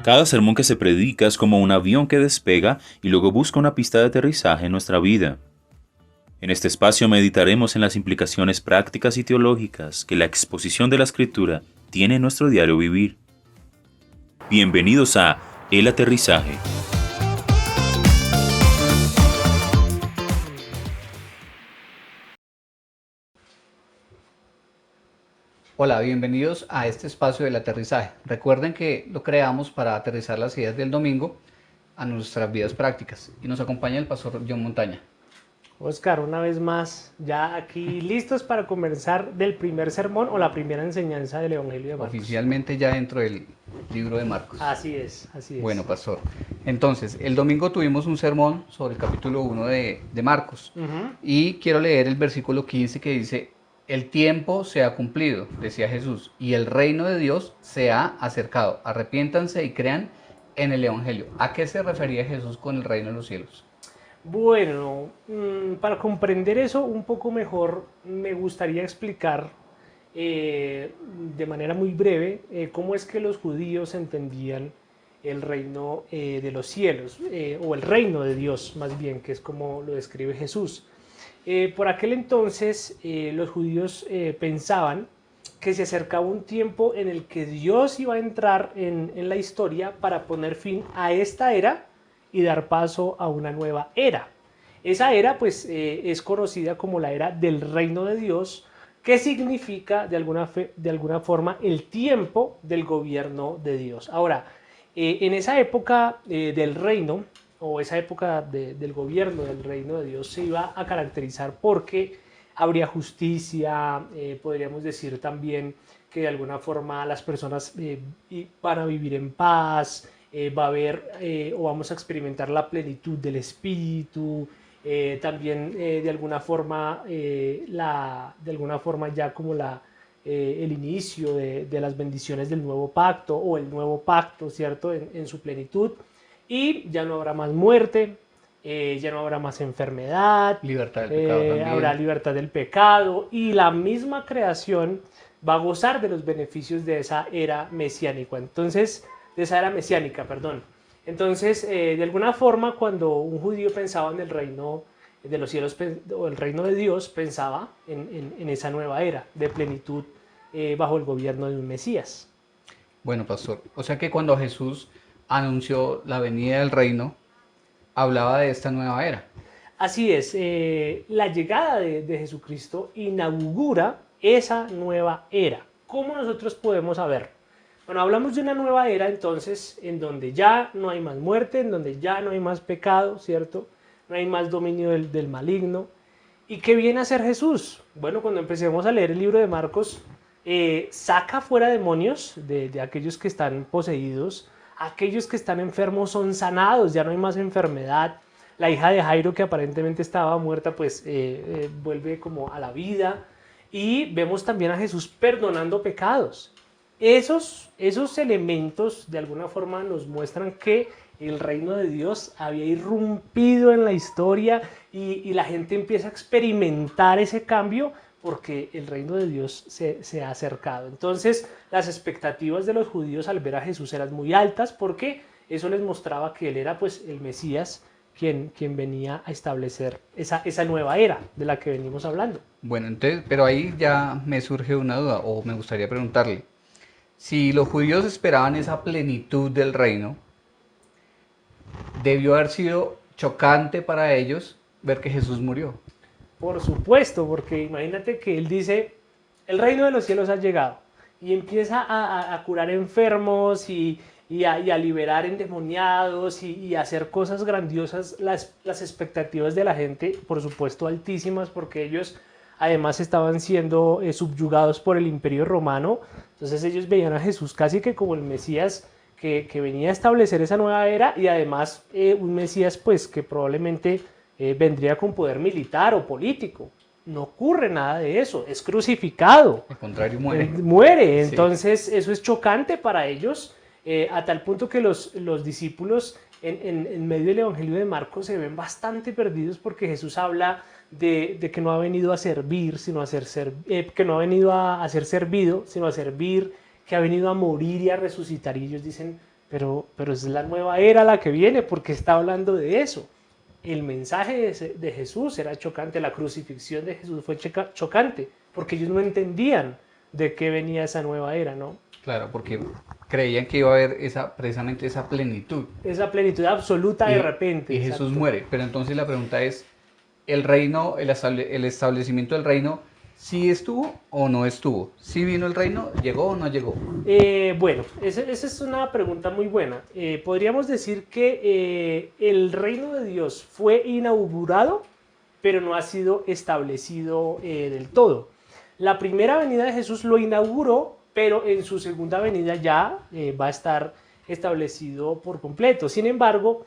Cada sermón que se predica es como un avión que despega y luego busca una pista de aterrizaje en nuestra vida. En este espacio meditaremos en las implicaciones prácticas y teológicas que la exposición de la Escritura tiene en nuestro diario vivir. Bienvenidos a El Aterrizaje. Hola, bienvenidos a este espacio del aterrizaje. Recuerden que lo creamos para aterrizar las ideas del domingo a nuestras vidas prácticas. Y nos acompaña el pastor John Montaña. Oscar, una vez más, ya aquí listos para conversar del primer sermón o la primera enseñanza del Evangelio de Marcos. Oficialmente ya dentro del libro de Marcos. Así es, así es. Bueno, pastor. Entonces, el domingo tuvimos un sermón sobre el capítulo 1 de Marcos. Y quiero leer el versículo 15 que dice: el tiempo se ha cumplido, decía Jesús, y el reino de Dios se ha acercado. Arrepiéntanse y crean en el Evangelio. ¿A qué se refería Jesús con el reino de los cielos? Bueno, para comprender eso un poco mejor, me gustaría explicar de manera muy breve cómo es que los judíos entendían el reino de los cielos, o el reino de Dios más bien, que es como lo describe Jesús. Por aquel entonces los judíos pensaban que se acercaba un tiempo en el que Dios iba a entrar en la historia para poner fin a esta era y dar paso a una nueva era. Esa era pues es conocida como la era del reino de Dios, que significa de alguna forma el tiempo del gobierno de Dios. Ahora, en esa época del reino, o esa época del gobierno del reino de Dios, se iba a caracterizar porque habría justicia, podríamos decir también que de alguna forma las personas van a vivir en paz, va a haber o vamos a experimentar la plenitud del Espíritu, también de alguna forma ya como el inicio de las bendiciones del nuevo pacto, o el nuevo pacto, ¿cierto? En su plenitud. Y ya no habrá más muerte, ya no habrá más enfermedad, Libertad del pecado también. habrá libertad del pecado, y la misma creación va a gozar de los beneficios de esa era mesiánica. Entonces, Entonces, de alguna forma, cuando un judío pensaba en el reino de los cielos o el reino de Dios, pensaba en esa nueva era de plenitud bajo el gobierno de un Mesías. Bueno, pastor, o sea que cuando Jesús anunció la venida del reino, hablaba de esta nueva era. Así es, la llegada de Jesucristo inaugura esa nueva era. ¿Cómo nosotros podemos saber? Bueno, hablamos de una nueva era entonces en donde ya no hay más muerte, en donde ya no hay más pecado, ¿cierto? No hay más dominio del maligno. ¿Y qué viene a hacer Jesús? Bueno, cuando empecemos a leer el libro de Marcos, saca fuera demonios de aquellos que están poseídos, aquellos que están enfermos son sanados, ya no hay más enfermedad. La hija de Jairo, que aparentemente estaba muerta, pues vuelve como a la vida. Y vemos también a Jesús perdonando pecados. Esos elementos de alguna forma nos muestran que el reino de Dios había irrumpido en la historia y la gente empieza a experimentar ese cambio porque el reino de Dios se ha acercado. Entonces, las expectativas de los judíos al ver a Jesús eran muy altas porque eso les mostraba que él era pues el Mesías quien venía a establecer esa nueva era de la que venimos hablando. Bueno, entonces, pero ahí ya me surge una duda, o me gustaría preguntarle. Si los judíos esperaban esa plenitud del reino, debió haber sido chocante para ellos ver que Jesús murió. Por supuesto, porque imagínate que él dice, el reino de los cielos ha llegado, y empieza a curar enfermos y a liberar endemoniados y a hacer cosas grandiosas. Las expectativas de la gente, por supuesto, altísimas, porque ellos además estaban siendo subyugados por el Imperio Romano. Entonces ellos veían a Jesús casi que como el Mesías que venía a establecer esa nueva era, y además un Mesías pues que probablemente vendría con poder militar o político. No ocurre nada de eso, es crucificado. Al contrario, muere. Muere, entonces sí. Eso es chocante para ellos, a tal punto que los discípulos en medio del Evangelio de Marcos se ven bastante perdidos, porque Jesús habla de que no ha venido a servir, sino a que no ha venido a ser servido, sino a servir, que ha venido a morir y a resucitar, y ellos dicen, pero es la nueva era la que viene porque está hablando de eso. El mensaje de Jesús era chocante, la crucifixión de Jesús fue chocante, porque ellos no entendían de qué venía esa nueva era, ¿no? Claro, porque creían que iba a haber precisamente esa plenitud. Esa plenitud absoluta de repente. Y Jesús muere. Pero entonces la pregunta es, ¿el reino, el establecimiento del reino, sí estuvo o no estuvo? ¿Sí vino el reino? ¿Llegó o no llegó? Bueno, esa es una pregunta muy buena. Podríamos decir que el reino de Dios fue inaugurado, pero no ha sido establecido del todo. La primera venida de Jesús lo inauguró, pero en su segunda venida ya va a estar establecido por completo. Sin embargo,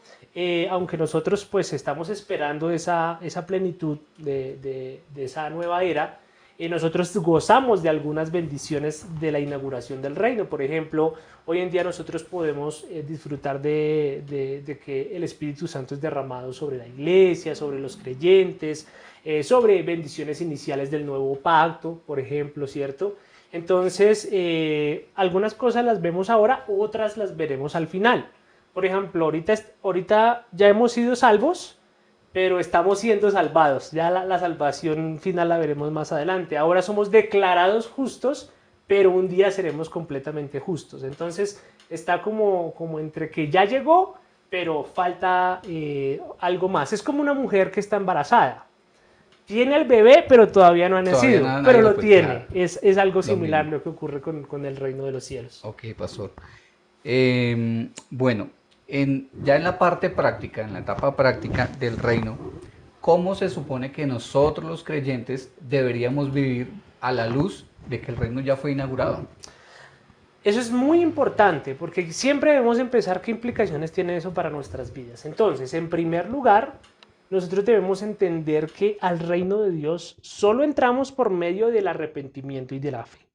aunque nosotros pues estamos esperando esa plenitud de esa nueva era, nosotros gozamos de algunas bendiciones de la inauguración del reino. Por ejemplo, hoy en día nosotros podemos disfrutar de que el Espíritu Santo es derramado sobre la iglesia, sobre los creyentes, sobre bendiciones iniciales del nuevo pacto, por ejemplo, ¿cierto? Entonces, algunas cosas las vemos ahora, otras las veremos al final. Por ejemplo, ahorita ya hemos sido salvos, pero estamos siendo salvados. Ya la salvación final la veremos más adelante. Ahora somos declarados justos, pero un día seremos completamente justos. Entonces está como entre que ya llegó, pero falta algo más. Es como una mujer que está embarazada. Tiene el bebé, pero todavía no ha nacido, pero lo tiene. Claro. Es algo similar lo que ocurre con el reino de los cielos. Ok, pastor. Bueno, ya en la parte práctica, en la etapa práctica del reino, ¿cómo se supone que nosotros los creyentes deberíamos vivir a la luz de que el reino ya fue inaugurado? Eso es muy importante porque siempre debemos empezar qué implicaciones tiene eso para nuestras vidas. Entonces, en primer lugar, nosotros debemos entender que al reino de Dios solo entramos por medio del arrepentimiento y de la fe.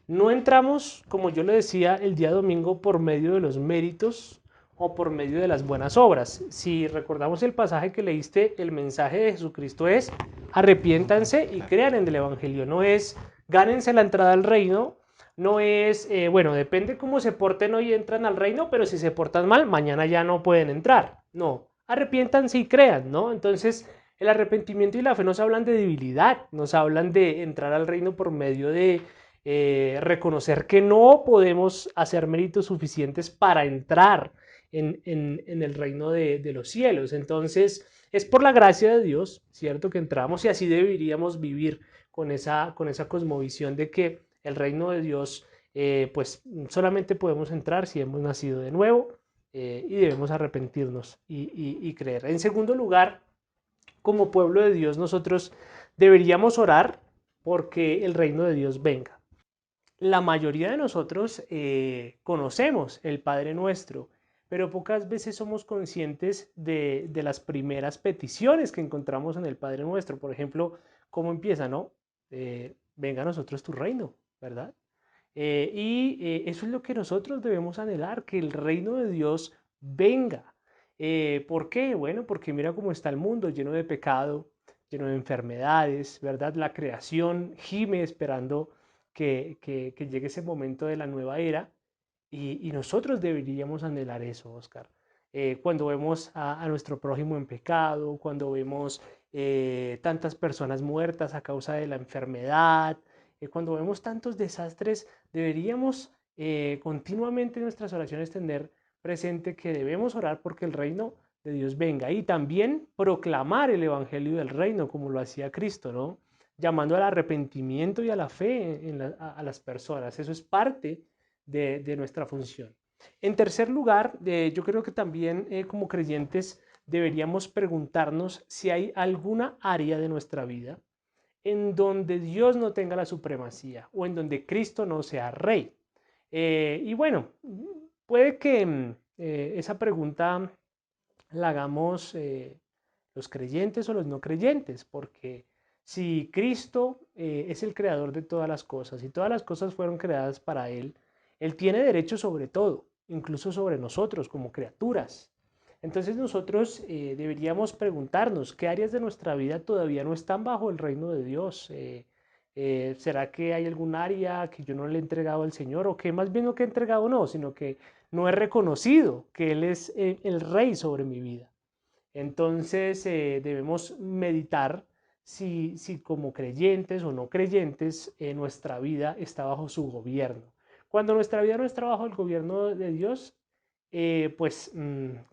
No entramos, como yo le decía el día domingo, por medio de los méritos o por medio de las buenas obras. Si recordamos el pasaje que leíste, el mensaje de Jesucristo es arrepiéntanse y crean en el Evangelio. No es gánense la entrada al reino, no es, bueno, depende cómo se porten hoy entran al reino, pero si se portan mal, mañana ya no pueden entrar. No, arrepiéntanse y crean, ¿no? Entonces, el arrepentimiento y la fe nos hablan de debilidad, nos hablan de entrar al reino por medio de reconocer que no podemos hacer méritos suficientes para entrar en el reino de los cielos. Entonces, es por la gracia de Dios, ¿cierto? Que entramos y así deberíamos vivir con esa cosmovisión de que el reino de Dios, pues solamente podemos entrar si hemos nacido de nuevo y debemos arrepentirnos y creer. En segundo lugar, como pueblo de Dios, nosotros deberíamos orar porque el reino de Dios venga. La mayoría de nosotros conocemos el Padre Nuestro, pero pocas veces somos conscientes de las primeras peticiones que encontramos en el Padre Nuestro. Por ejemplo, ¿cómo empieza, no? Venga a nosotros tu reino, ¿verdad? Eso es lo que nosotros debemos anhelar, que el reino de Dios venga. ¿Por qué? Bueno, porque mira cómo está el mundo, lleno de pecado, lleno de enfermedades, ¿verdad? La creación gime esperando que llegue ese momento de la nueva era y nosotros deberíamos anhelar eso, Oscar. Cuando vemos a nuestro prójimo en pecado, cuando vemos tantas personas muertas a causa de la enfermedad, cuando vemos tantos desastres, deberíamos continuamente en nuestras oraciones tener presente que debemos orar porque el reino de Dios venga y también proclamar el evangelio del reino como lo hacía Cristo, ¿no? Llamando al arrepentimiento y a la fe a las personas. Eso es parte de nuestra función. En tercer lugar, yo creo que también como creyentes deberíamos preguntarnos si hay alguna área de nuestra vida en donde Dios no tenga la supremacía o en donde Cristo no sea rey. Y bueno, puede que esa pregunta la hagamos los creyentes o los no creyentes, porque si Cristo es el creador de todas las cosas y todas las cosas fueron creadas para Él, Él tiene derecho sobre todo, incluso sobre nosotros como criaturas. Entonces nosotros deberíamos preguntarnos qué áreas de nuestra vida todavía no están bajo el reino de Dios. ¿Será que hay algún área que yo no le he entregado al Señor? O que más bien no que he entregado no, sino que no he reconocido que Él es el Rey sobre mi vida. Entonces debemos meditar si como creyentes o no creyentes nuestra vida está bajo su gobierno. Cuando nuestra vida no está bajo el gobierno de Dios, pues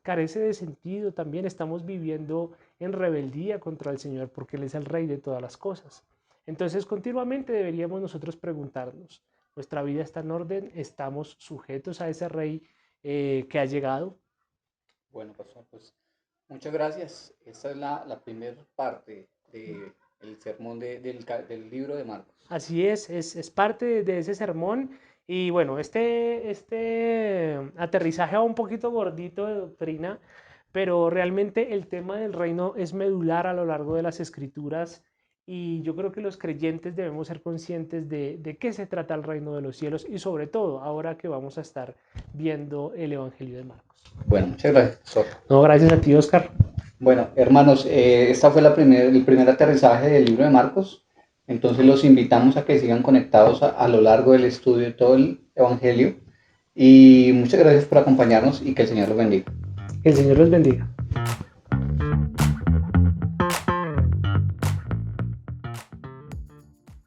carece de sentido. También estamos viviendo en rebeldía contra el Señor porque Él es el Rey de todas las cosas. Entonces continuamente deberíamos nosotros preguntarnos, ¿nuestra vida está en orden? ¿Estamos sujetos a ese Rey que ha llegado? Bueno, pastor, pues muchas gracias. Esta es la primera parte del sermón del libro de Marcos. Así es parte de ese sermón. Y bueno, este aterrizaje va un poquito gordito de doctrina, pero realmente el tema del reino es medular a lo largo de las escrituras y yo creo que los creyentes debemos ser conscientes de qué se trata el reino de los cielos y sobre todo ahora que vamos a estar viendo el Evangelio de Marcos. Bueno, muchas gracias, pastor. No, gracias a ti, Oscar. Bueno, hermanos, esta fue el primer aterrizaje del libro de Marcos. Entonces los invitamos a que sigan conectados a lo largo del estudio de todo el Evangelio. Y muchas gracias por acompañarnos y que el Señor los bendiga. Que el Señor los bendiga.